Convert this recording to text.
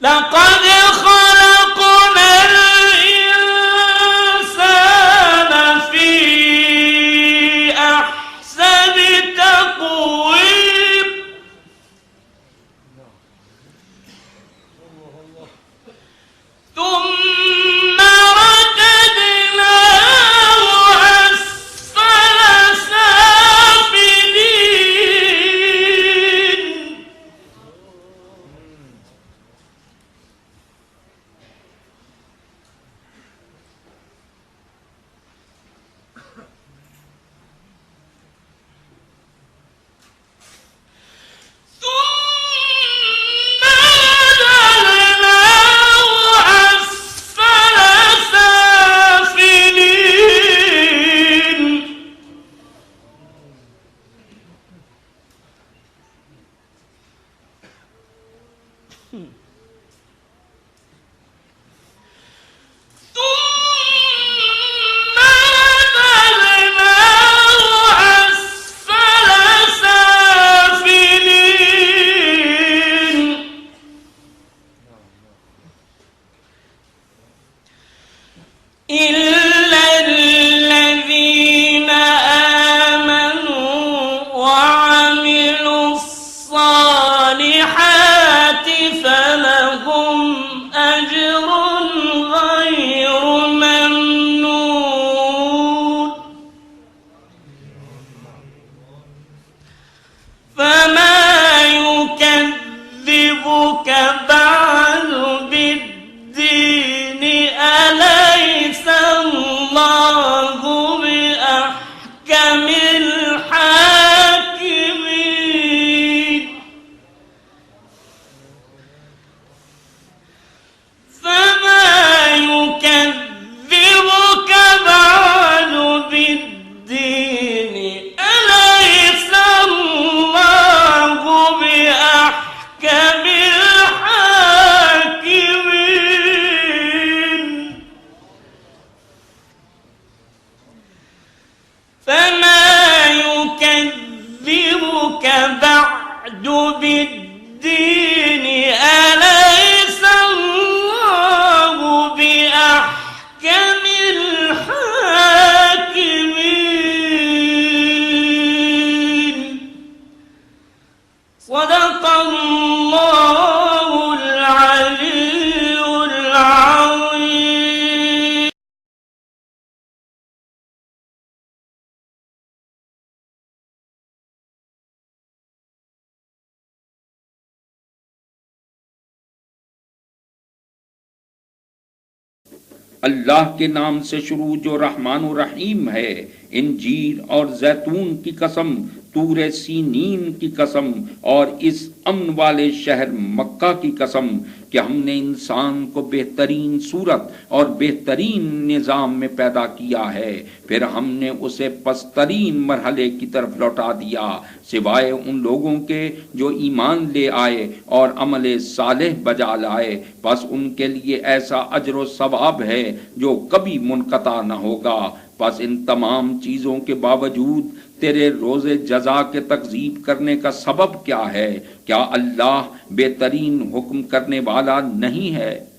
لقد خلقنا الإنسان في أحسن تقويم ثم رددناه أسفل سافلين ثم رددناه أسفل سافلين ثم رددناه أسفل سافلين إلا الذين آمنوا وعملوا الصالحات فلهم أجر غير ممنون فما يكذبك بعد بالدين أليس الله بأحكم الحاكمين فما يكذبك بعد بالدين أليس الله بأحكم الحاكمين فما يكذبك بعد بالدين أليس الله بأحكم الحاكمين صدق الله العلي العظيم. अल्लाह के नाम से शुरू जो रहमान और रहीम है। इंजीर और जैतून की कसम, तूरे सीनीन की कसम और इस अमन वाले शहर मक्का की कसम कि हमने इंसान को बेहतरीन सूरत और बेहतरीन निज़ाम में पैदा किया है, फिर हमने उसे पस्तरीन मरहले की तरफ लौटा दिया, सिवाय उन लोगों के जो ईमान ले आए और अमले सालेह बजा लाए, बस उनके लिए ऐसा अजर व सवाब है जो कभी मुनक़ता न होगा। बस इन तमाम चीज़ों के बावजूद तेरे रोज़े जज़ा के तकज़ीब करने का सबब क्या है? क्या अल्लाह बेहतरीन हुक्म करने वाला नहीं है?